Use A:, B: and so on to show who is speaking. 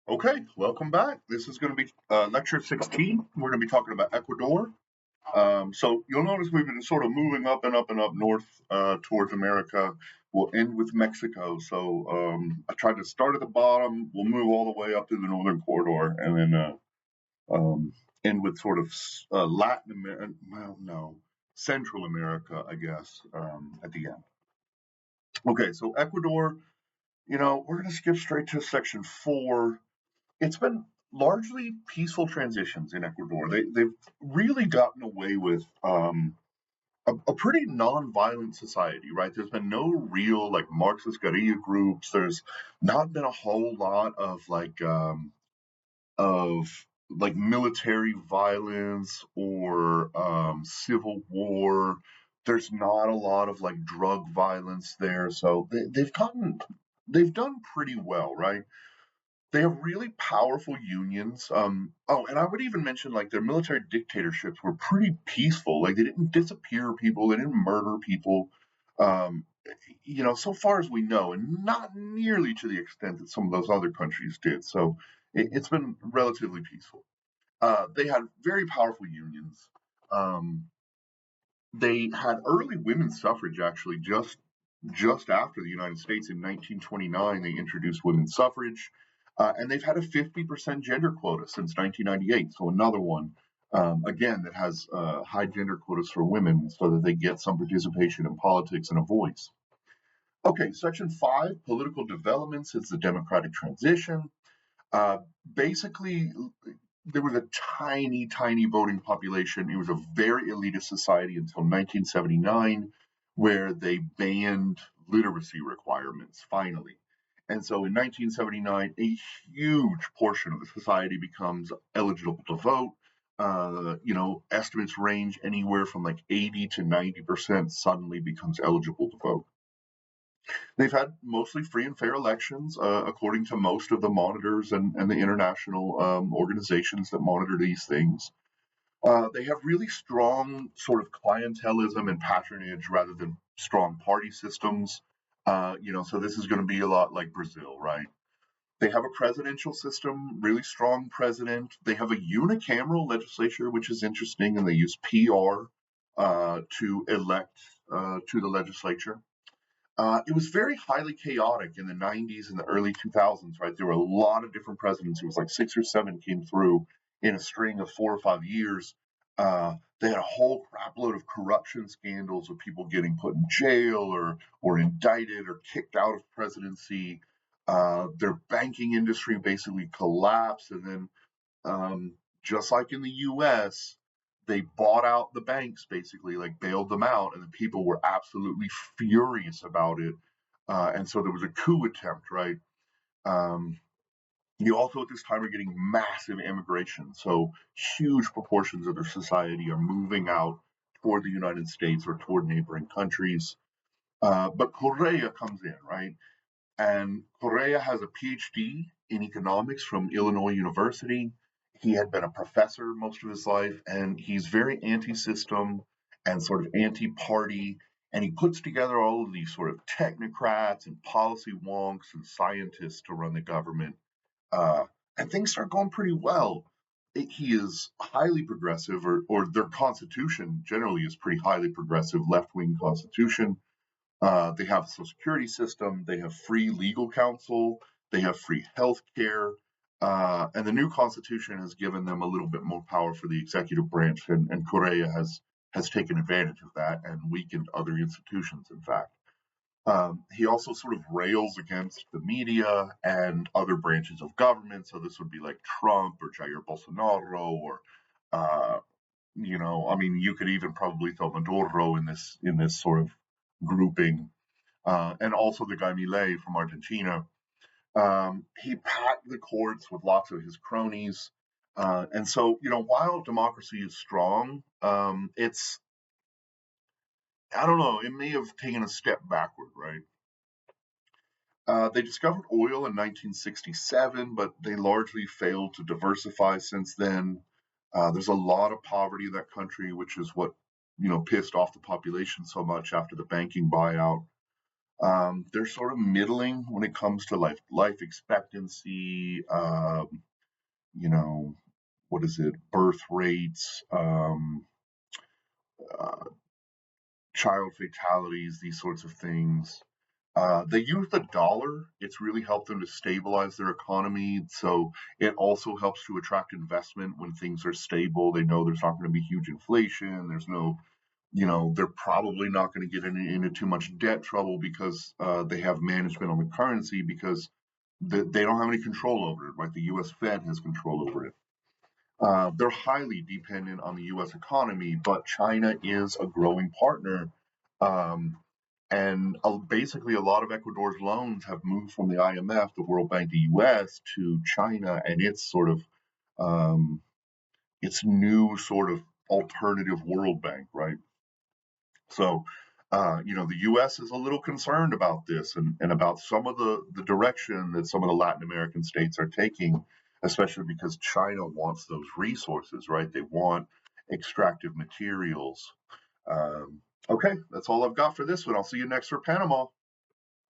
A: Okay, welcome back. This is going to be lecture 16. We're going to be talking about Ecuador. So you'll notice we've been sort of moving up and up and up north towards America. We'll end with Mexico. So I tried to start at the bottom. We'll move all the way up to the northern corridor, and then end with sort of Latin America. Well, no, Central America, I guess, at the end. Okay, so Ecuador. We're going to skip straight to section 4. It's been largely peaceful transitions in Ecuador. They've really gotten away with a pretty non-violent society, right? There's been no real like Marxist guerrilla groups. There's not been a whole lot of like military violence or civil war. There's not a lot of like drug violence there, so they've done pretty well, right? They have really powerful unions. Oh, and I would even mention like their military dictatorships were pretty peaceful. Like they didn't disappear people, they didn't murder people. Um, so far as we know, and not nearly to the extent that some of those other countries did. So it's been relatively peaceful. They had very powerful unions. Um, they had early women's suffrage actually just after the United States in 1929. They introduced women's suffrage, and they've had a 50% gender quota since 1998. So another one, again, that has high gender quotas for women so that they get some participation in politics and a voice. Okay, section 5, political developments is the democratic transition. Uh, Basically, there was a tiny, tiny voting population. It was a very elitist society until 1979, where they banned literacy requirements finally. And so in 1979, a huge portion of the society becomes eligible to vote. Estimates range anywhere from like 80 to 90% suddenly becomes eligible to vote. They've had mostly free and fair elections, according to most of the monitors and the international organizations that monitor these things. They have really strong sort of clientelism and patronage rather than strong party systems. So this is going to be a lot like Brazil, right? They have a presidential system, really strong president. They have a unicameral legislature, which is interesting, and they use PR to elect to the legislature. It was very highly chaotic in the 90s and the early 2000s, right? There were a lot of different presidents. It was like 6 or 7 came through in a string of 4 or 5 years. They had a whole crapload of corruption scandals of people getting put in jail or indicted or kicked out of presidency. Their banking industry basically collapsed, and then just like in the US, they bought out the banks basically, like bailed them out, and the people were absolutely furious about it. And so there was a coup attempt, right? Um, you also at this time are getting massive immigration. So huge proportions of their society are moving out toward the United States or toward neighboring countries. But Correa comes in, right? And Correa has a PhD in economics from Illinois University. He had been a professor most of his life, and he's very anti system and sort of anti party. And he puts together all of these sort of technocrats and policy wonks and scientists to run the government. Uh, and things start going pretty well. He is highly progressive, or their constitution generally is pretty highly progressive, left wing constitution. They have a social security system. They have free legal counsel. They have free health care. And the new constitution has given them a little bit more power for the executive branch, and Correa has taken advantage of that and weakened other institutions, in fact. He also sort of rails against the media and other branches of government. So this would be like Trump or Jair Bolsonaro, or I mean, you could even probably throw Maduro in this sort of grouping, and also the guy Milei from Argentina. He packed the courts with lots of his cronies. And so, while democracy is strong, I don't know, it may have taken a step backward, right? They discovered oil in 1967, but they largely failed to diversify since then. There's a lot of poverty in that country, which is what pissed off the population so much after the banking buyout. They're sort of middling when it comes to life expectancy. You know, what is it? Birth rates, uh, child fatalities, these sorts of things. They use the dollar. It's really helped them to stabilize their economy. So it also helps to attract investment when things are stable. They know there's not going to be huge inflation. There's no, they're probably not going to get into too much debt trouble because they have management on the currency because they don't have any control over it, right? The US Fed has control over it. They're highly dependent on the US economy, but China is a growing partner. Um, and basically, a lot of Ecuador's loans have moved from the IMF, the World Bank, the US to China, and um, its new sort of alternative World Bank, right? So, the U.S. is a little concerned about this and about some of the direction that some of the Latin American states are taking, especially because China wants those resources, right? They want extractive materials. Um, okay, that's all I've got for this one. I'll see you next for Panama.